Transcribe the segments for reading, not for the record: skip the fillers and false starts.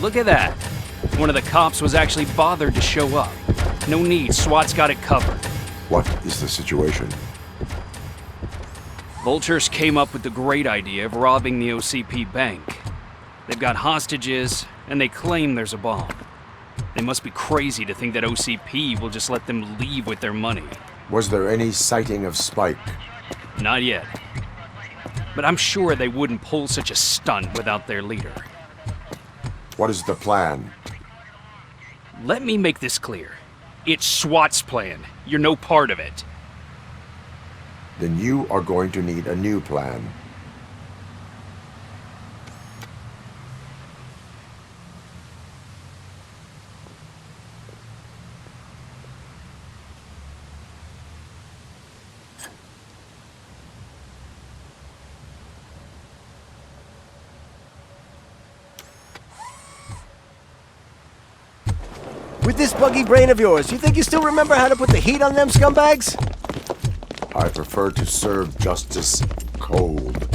look at that. One of the cops was actually bothered to show up. No need, SWAT's got it covered. What is the situation? Vultures came up with the great idea of robbing the OCP bank. They've got hostages, and they claim there's a bomb. They must be crazy to think that OCP will just let them leave with their money. Was there any sighting of Spike? Not yet. But I'm sure they wouldn't pull such a stunt without their leader. What is the plan? Let me make this clear. It's SWAT's plan. You're no part of it. Then you are going to need a new plan. With this buggy brain of yours, you think you still remember how to put the heat on them scumbags? I prefer to serve justice cold.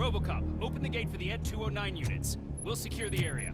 Robocop, open the gate for the Ed 209 units. We'll secure the area.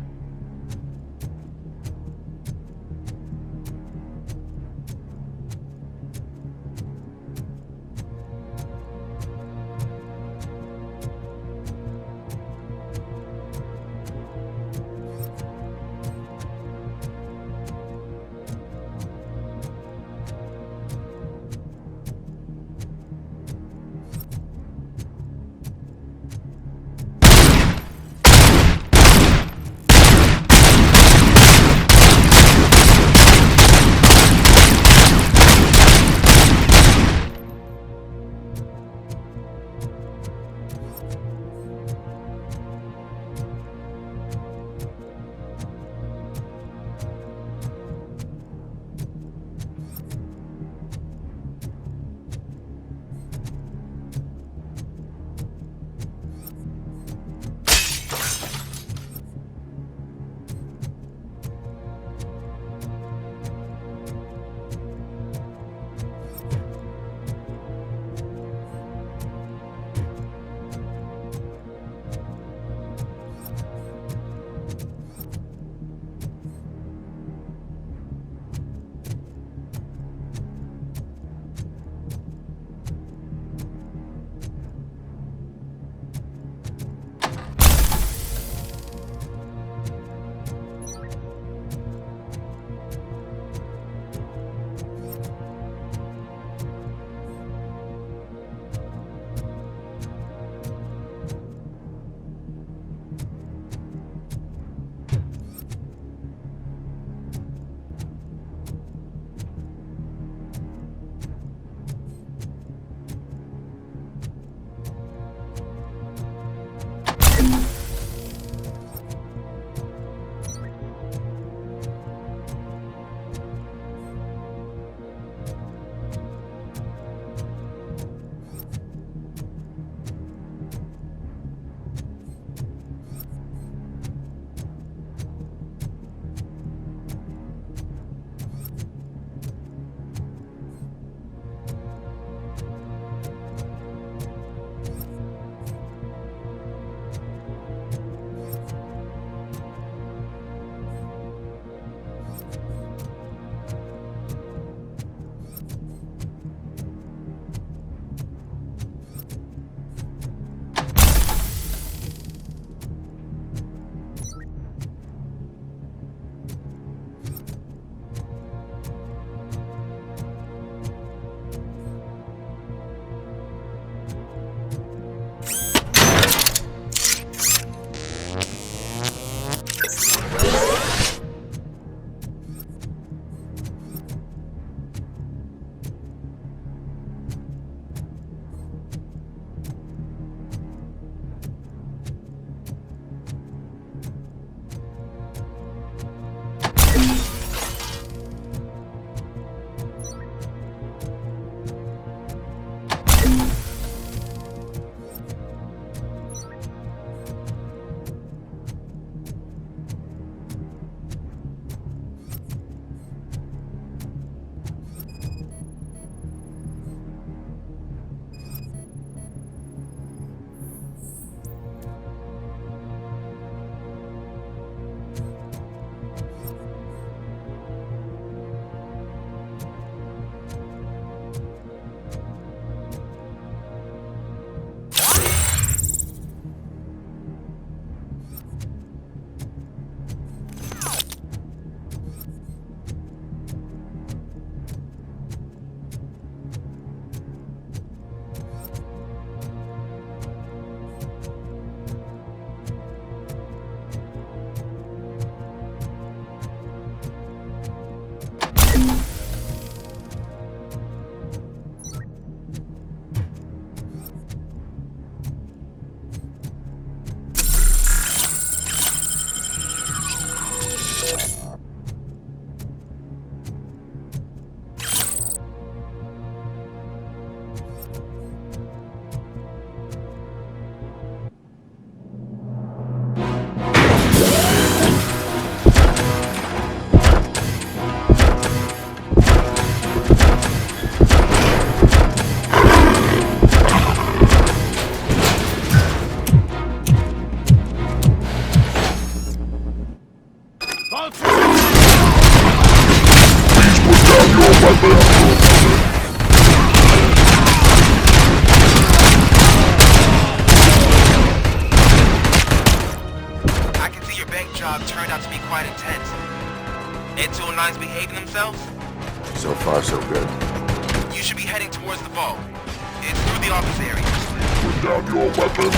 guys behaving themselves? So far, so good. You should be heading towards the vault. It's through the office area. Put down your weapon.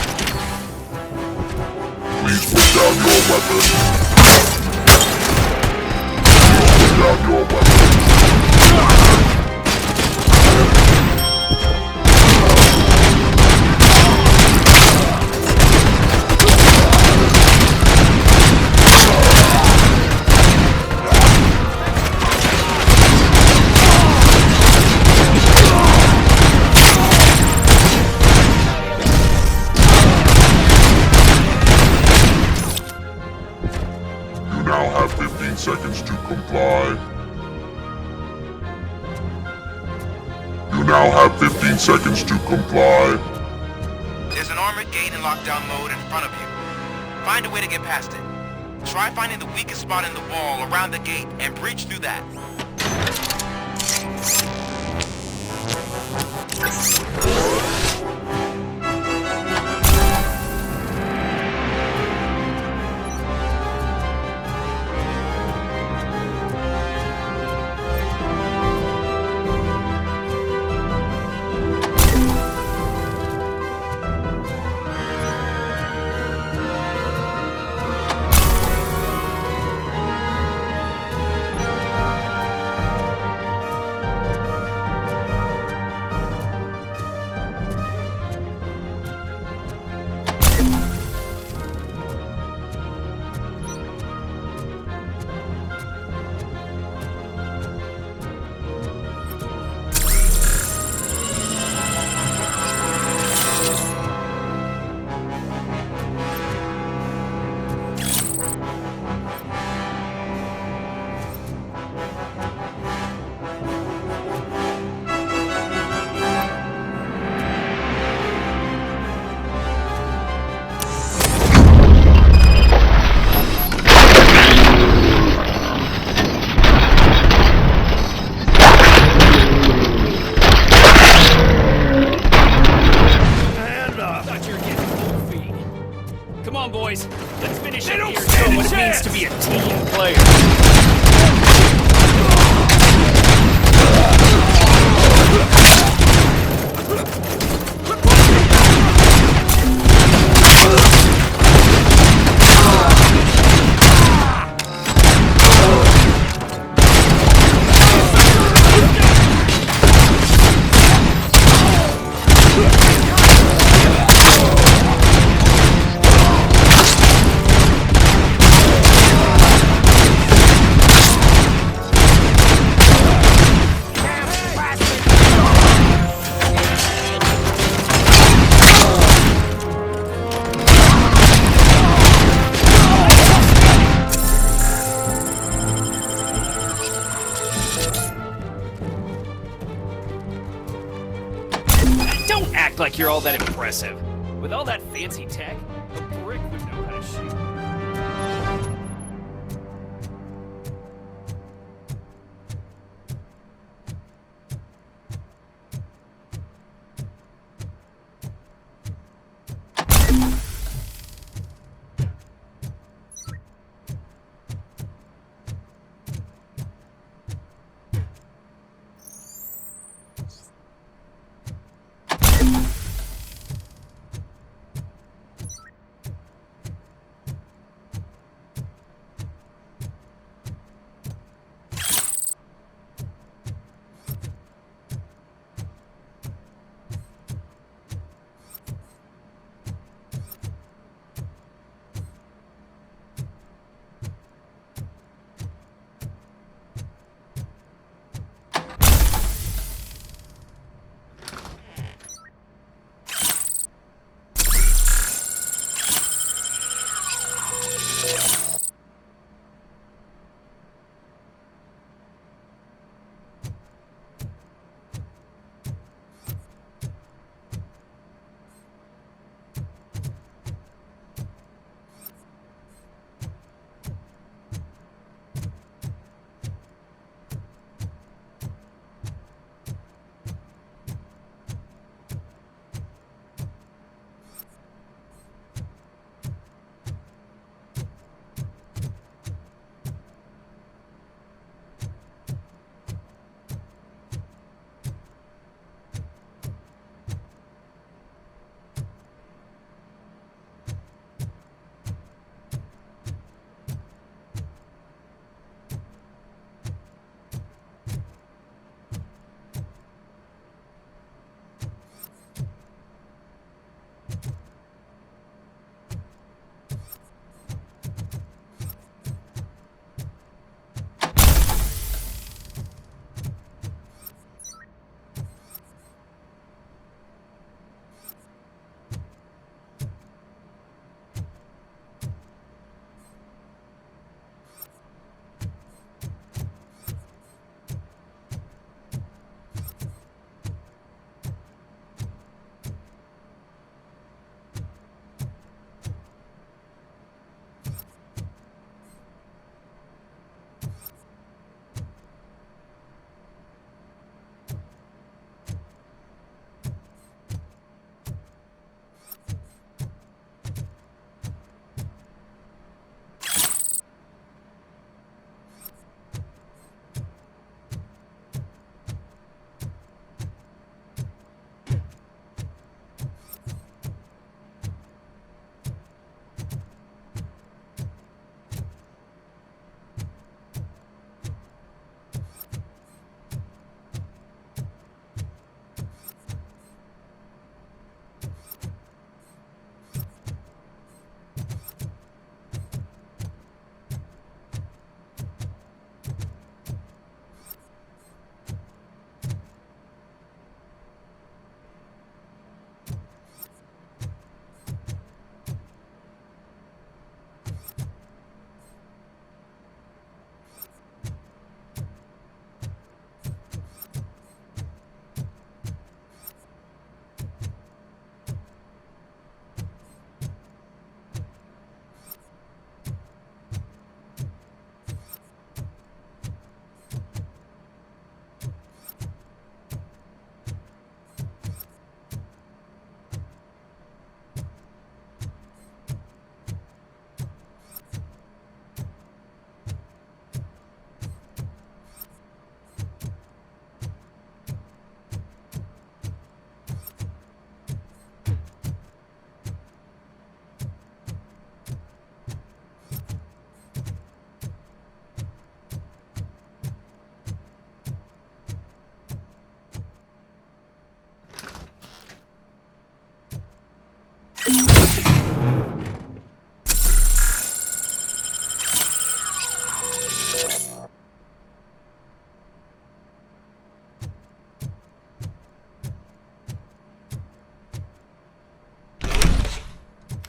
Please put down your weapon. Put down your weapon. You now have 15 seconds to comply. You now have 15 seconds to comply. There's an armored gate in lockdown mode in front of you. Find a way to get past it. Try finding the weakest spot in the wall around the gate and breach through that. Thought you were getting cold feet. Come on, boys. Let's finish it here and show what it means to be a team player. Don't act like you're all that impressive. With all that fancy tech, a brick would know how to shoot.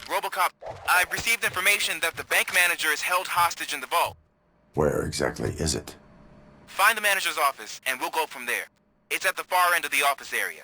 Robocop, I've received information that the bank manager is held hostage in the vault. Where exactly is it? Find the manager's office, and we'll go from there. It's at the far end of the office area.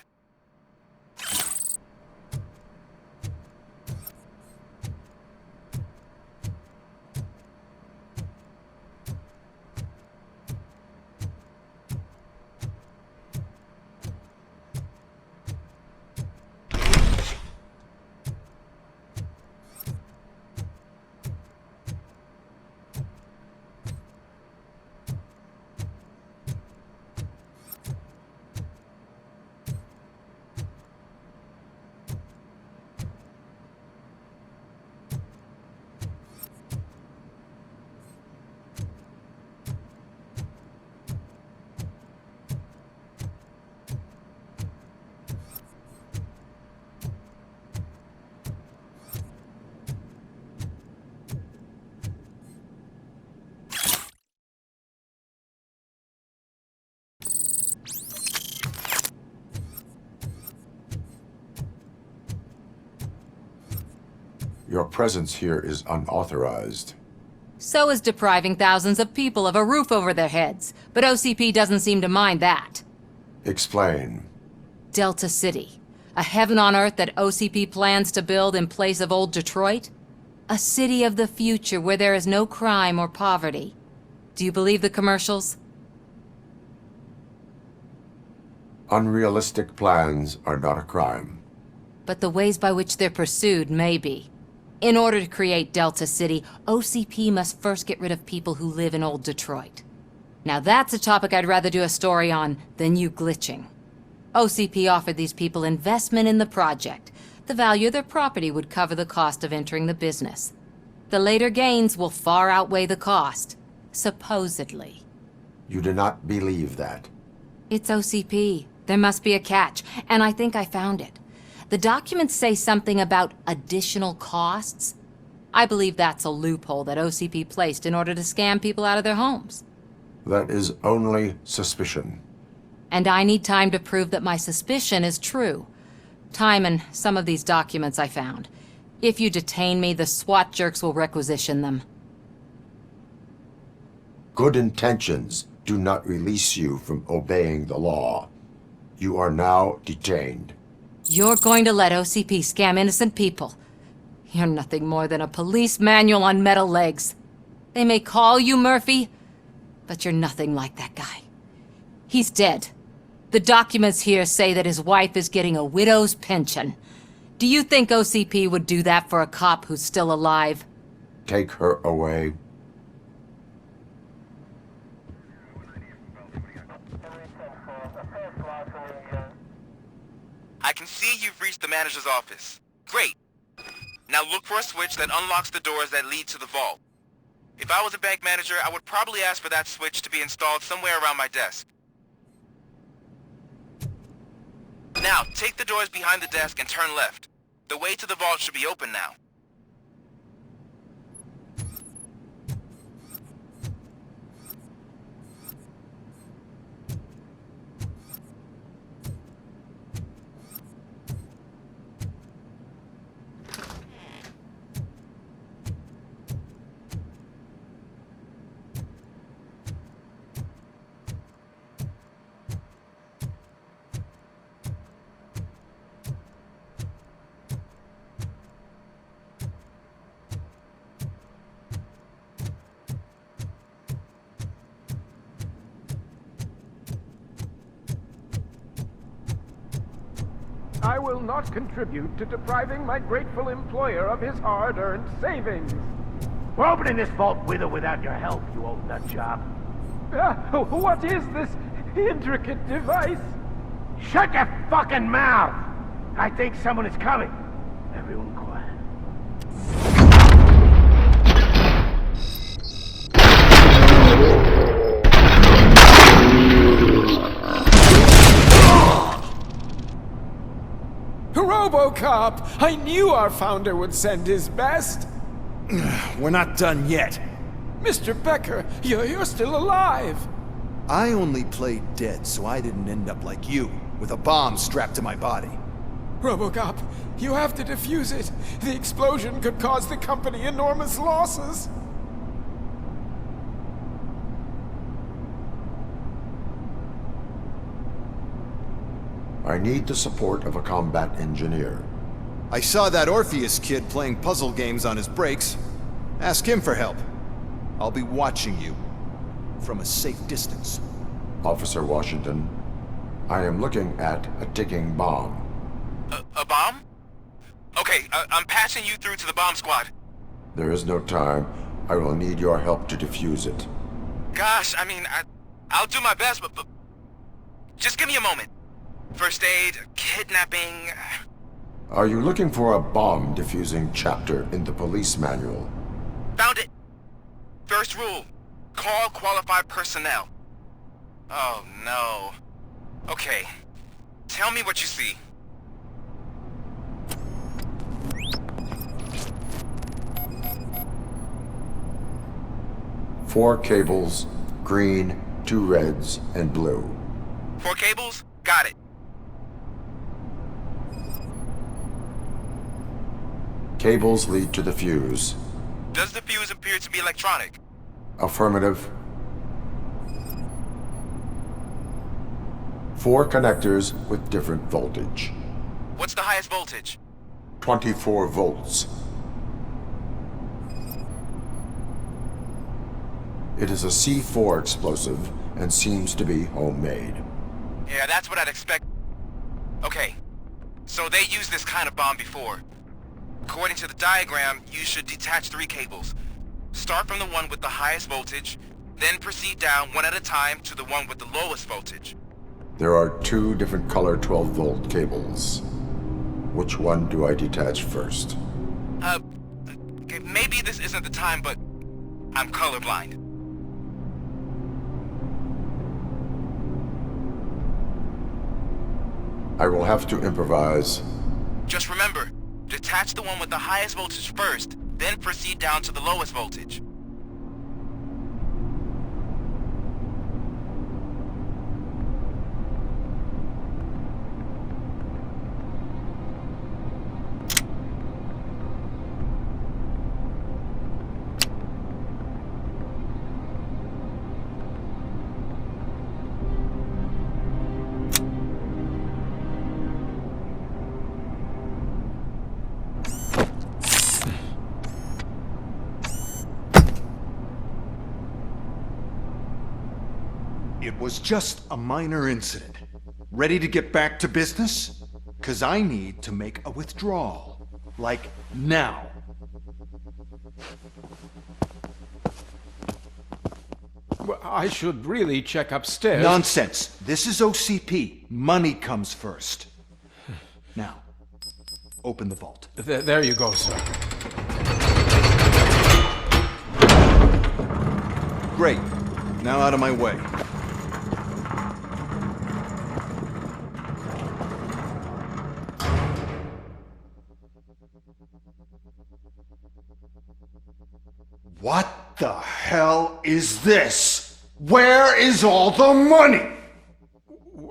Your presence here is unauthorized. So is depriving thousands of people of a roof over their heads, but OCP doesn't seem to mind that. Explain. Delta City, a heaven on earth that OCP plans to build in place of old Detroit? A city of the future where there is no crime or poverty. Do you believe the commercials? Unrealistic plans are not a crime. But the ways by which they're pursued may be. In order to create Delta City, OCP must first get rid of people who live in old Detroit. Now that's a topic I'd rather do a story on than you glitching. OCP offered these people investment in the project. The value of their property would cover the cost of entering the business. The later gains will far outweigh the cost, supposedly. You do not believe that. It's OCP. There must be a catch, and I think I found it. The documents say something about additional costs. I believe that's a loophole that OCP placed in order to scam people out of their homes. That is only suspicion. And I need time to prove that my suspicion is true. Time and some of these documents I found. If you detain me, the SWAT jerks will requisition them. Good intentions do not release you from obeying the law. You are now detained. You're going to let OCP scam innocent people. You're nothing more than a police manual on metal legs. They may call you Murphy, but you're nothing like that guy. He's dead. The documents here say that his wife is getting a widow's pension. Do you think OCP would do that for a cop who's still alive? Take her away. I can see you've reached the manager's office. Great. Now look for a switch that unlocks the doors that lead to the vault. If I was a bank manager, I would probably ask for that switch to be installed somewhere around my desk. Now, take the doors behind the desk and turn left. The way to the vault should be open now. I will not contribute to depriving my grateful employer of his hard-earned savings. We're opening this vault with or without your help, you old nut job. What is this intricate device? Shut your fucking mouth! I think someone is coming. Everyone quiet. Hurrah! Robocop! I knew our founder would send his best! We're not done yet. Mr. Becker, you're still alive! I only played dead so I didn't end up like you, with a bomb strapped to my body. Robocop, you have to defuse it. The explosion could cause the company enormous losses. I need the support of a combat engineer. I saw that Orpheus kid playing puzzle games on his breaks. Ask him for help. I'll be watching you. From a safe distance. Officer Washington, I am looking at a ticking bomb. A bomb? Okay, I'm passing you through to the bomb squad. There is no time. I will need your help to defuse it. Gosh, I mean, I'll do my best, but just give me a moment. First aid, kidnapping... Are you looking for a bomb defusing chapter in the police manual? Found it! First rule, call qualified personnel. Oh no. Okay, tell me what you see. Four cables, green, 2 reds, and blue. 4 cables? Got it. Cables lead to the fuse. Does the fuse appear to be electronic? Affirmative. 4 connectors with different voltage. What's the highest voltage? 24 volts. It is a C4 explosive and seems to be homemade. Yeah, that's what I'd expect. Okay, so they used this kind of bomb before. According to the diagram, you should detach 3 cables. Start from the one with the highest voltage, then proceed down one at a time to the one with the lowest voltage. There are 2 different color 12-volt cables. Which one do I detach first? Okay, maybe this isn't the time, but I'm colorblind. I will have to improvise. Just remember, detach the one with the highest voltage first, then proceed down to the lowest voltage. It was just a minor incident. Ready to get back to business? 'Cause I need to make a withdrawal. Like, now. Well, I should really check upstairs. Nonsense. This is OCP. Money comes first. Now, open the vault. There you go, sir. Great. Now out of my way. What the hell is this? Where is all the money?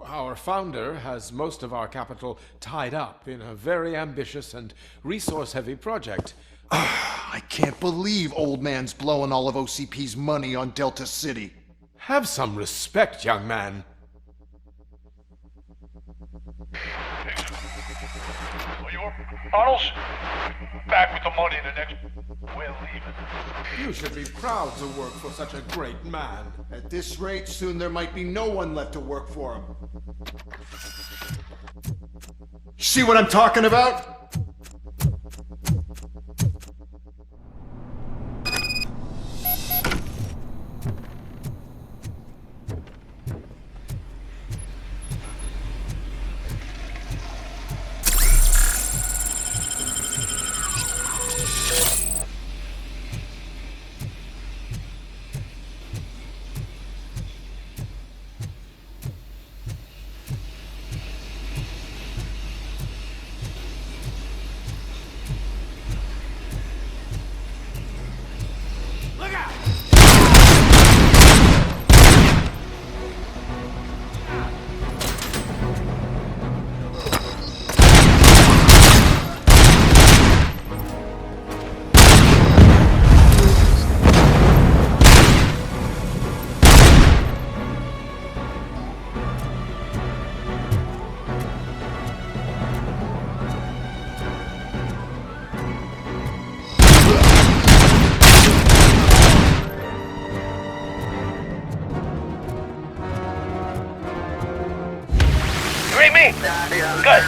Our founder has most of our capital tied up in a very ambitious and resource-heavy project. I can't believe old man's blowing all of OCP's money on Delta City. Have some respect, young man. Arnold's back with the money in the next... We're leaving. You should be proud to work for such a great man. At this rate, soon there might be no one left to work for him. See what I'm talking about? Good.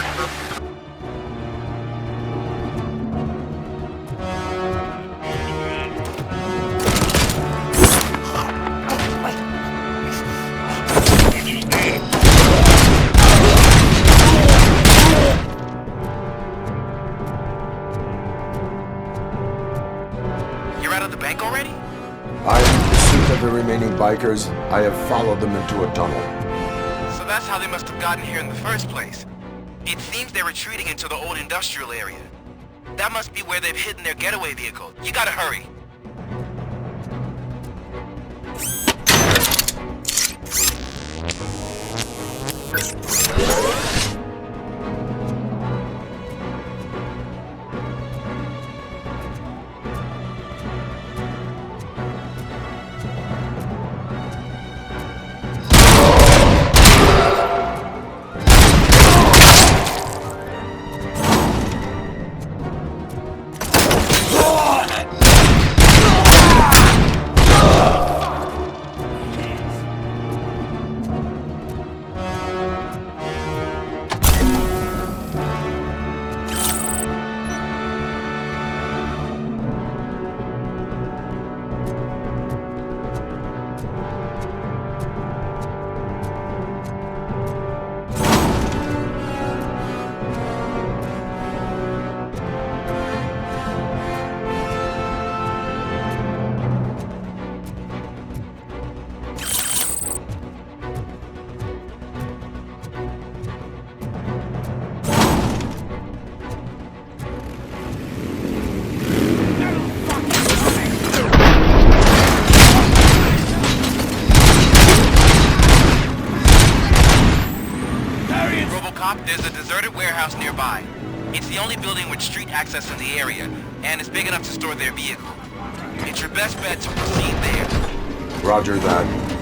You're out of the bank already? I am in pursuit of the remaining bikers. I have followed them into a tunnel. So that's how they must have gotten here in the first place. It seems they're retreating into the old industrial area. That must be where they've hidden their getaway vehicle. You gotta hurry. Robocop, there's a deserted warehouse nearby. It's the only building with street access in the area, and it's big enough to store their vehicle. It's your best bet to proceed there. Roger that.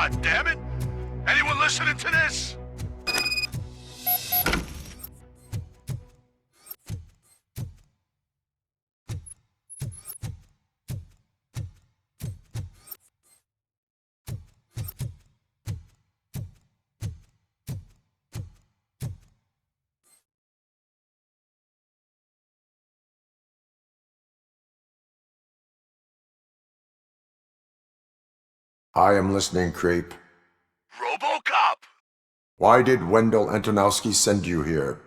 God damn it! Anyone listening to this? I am listening, creep. Robocop! Why did Wendell Antonowski send you here?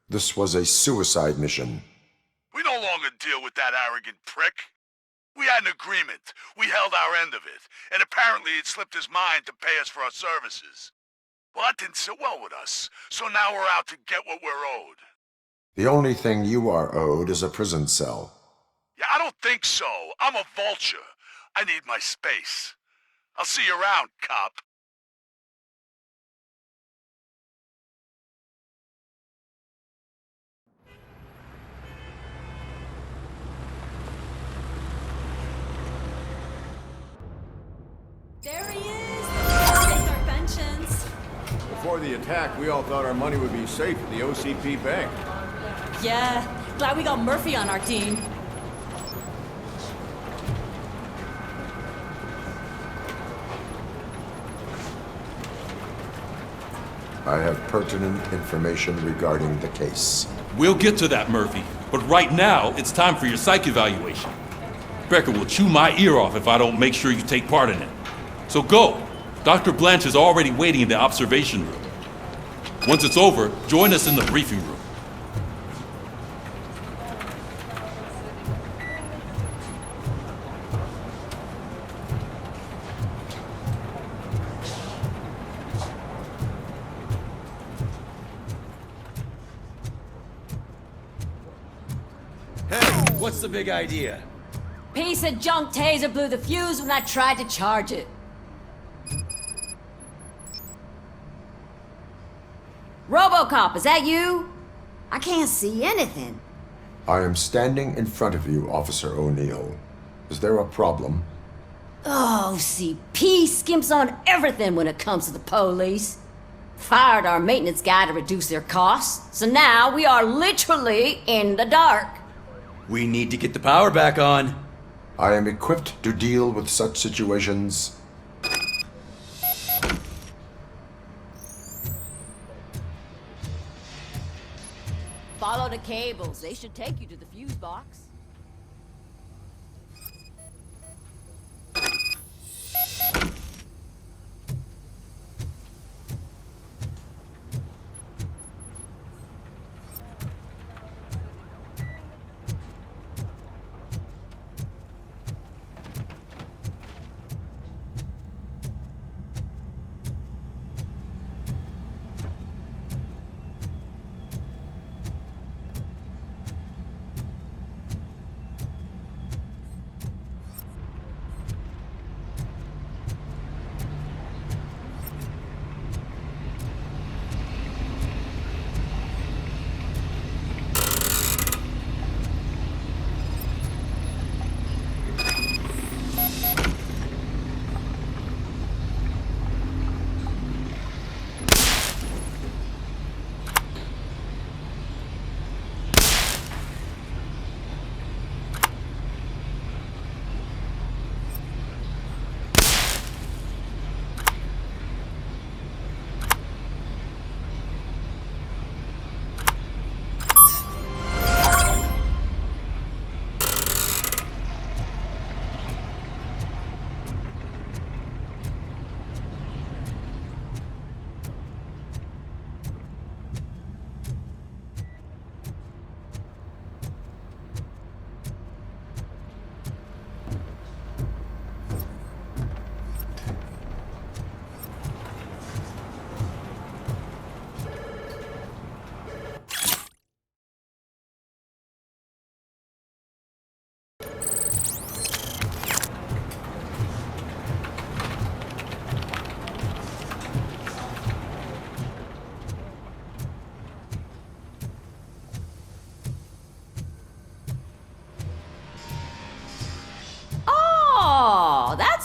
This was a suicide mission. We no longer deal with that arrogant prick. We had an agreement. We held our end of it. And apparently it slipped his mind to pay us for our services. Well, that didn't sit well with us. So now we're out to get what we're owed. The only thing you are owed is a prison cell. Yeah, I don't think so. I'm a vulture. I need my space. I'll see you around, cop. There he is! Take our pensions. Before the attack, we all thought our money would be safe at the OCP bank. Yeah, glad we got Murphy on our team. I have pertinent information regarding the case. We'll get to that, Murphy. But right now, it's time for your psych evaluation. Becker will chew my ear off if I don't make sure you take part in it. So go. Dr. Blanche is already waiting in the observation room. Once it's over, join us in the briefing room. What's the big idea? Piece of junk taser blew the fuse when I tried to charge it. Robocop, is that you? I can't see anything. I am standing in front of you, Officer O'Neill. Is there a problem? Oh, CP skimps on everything when it comes to the police. Fired our maintenance guy to reduce their costs, so now we are literally in the dark. We need to get the power back on. I am equipped to deal with such situations. Follow the cables. They should take you to the fuse box.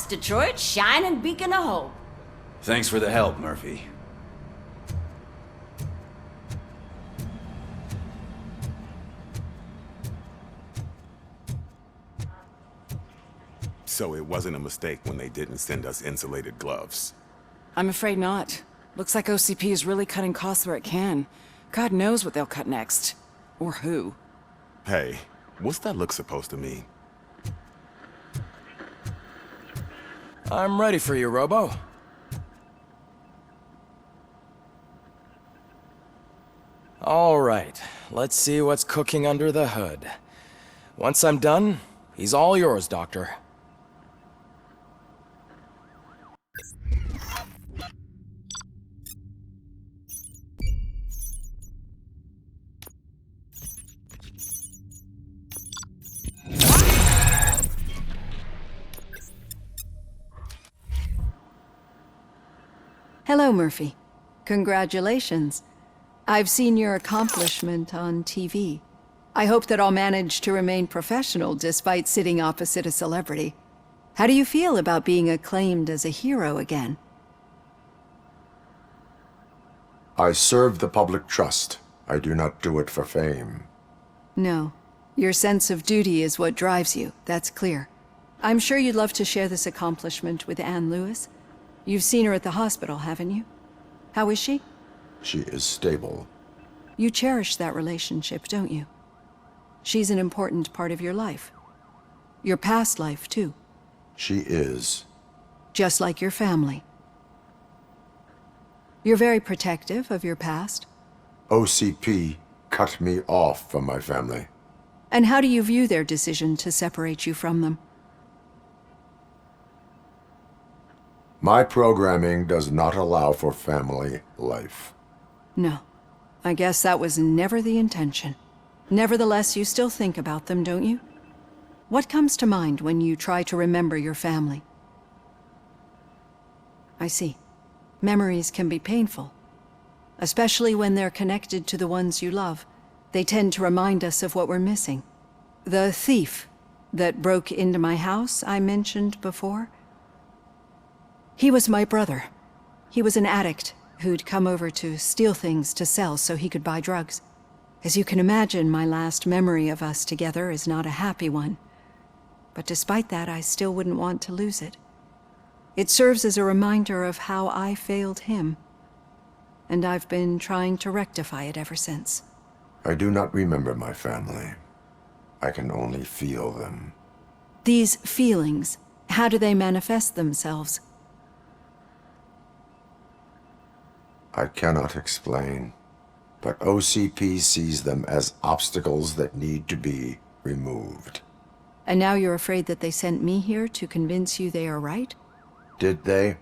Detroit's shining beacon of hope. Thanks for the help, Murphy. So it wasn't a mistake when they didn't send us insulated gloves. I'm afraid not. Looks like OCP is really cutting costs where it can. God knows what they'll cut next. Or who. Hey, what's that look supposed to mean? I'm ready for you, Robo. All right, let's see what's cooking under the hood. Once I'm done, he's all yours, Doctor. Hello, Murphy. Congratulations. I've seen your accomplishment on TV. I hope that I'll manage to remain professional despite sitting opposite a celebrity. How do you feel about being acclaimed as a hero again? I serve the public trust. I do not do it for fame. No. Your sense of duty is what drives you, that's clear. I'm sure you'd love to share this accomplishment with Anne Lewis. You've seen her at the hospital, haven't you? How is she? She is stable. You cherish that relationship, don't you? She's an important part of your life. Your past life, too. She is. Just like your family. You're very protective of your past. OCP cut me off from my family. And how do you view their decision to separate you from them? My programming does not allow for family life. No. I guess that was never the intention. Nevertheless, you still think about them, don't you? What comes to mind when you try to remember your family? I see. Memories can be painful. Especially when they're connected to the ones you love. They tend to remind us of what we're missing. The thief that broke into my house I mentioned before? He was my brother. He was an addict who'd come over to steal things to sell so he could buy drugs. As you can imagine, my last memory of us together is not a happy one. But despite that, I still wouldn't want to lose it. It serves as a reminder of how I failed him. And I've been trying to rectify it ever since. I do not remember my family. I can only feel them. These feelings, how do they manifest themselves? I cannot explain, but OCP sees them as obstacles that need to be removed. And now you're afraid that they sent me here to convince you they are right? Did they?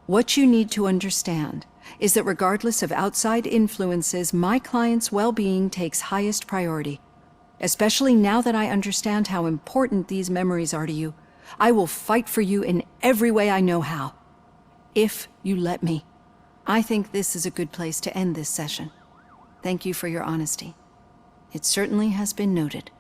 What you need to understand is that regardless of outside influences, my client's well-being takes highest priority. Especially now that I understand how important these memories are to you, I will fight for you in every way I know how. If you let me. I think this is a good place to end this session. Thank you for your honesty. It certainly has been noted.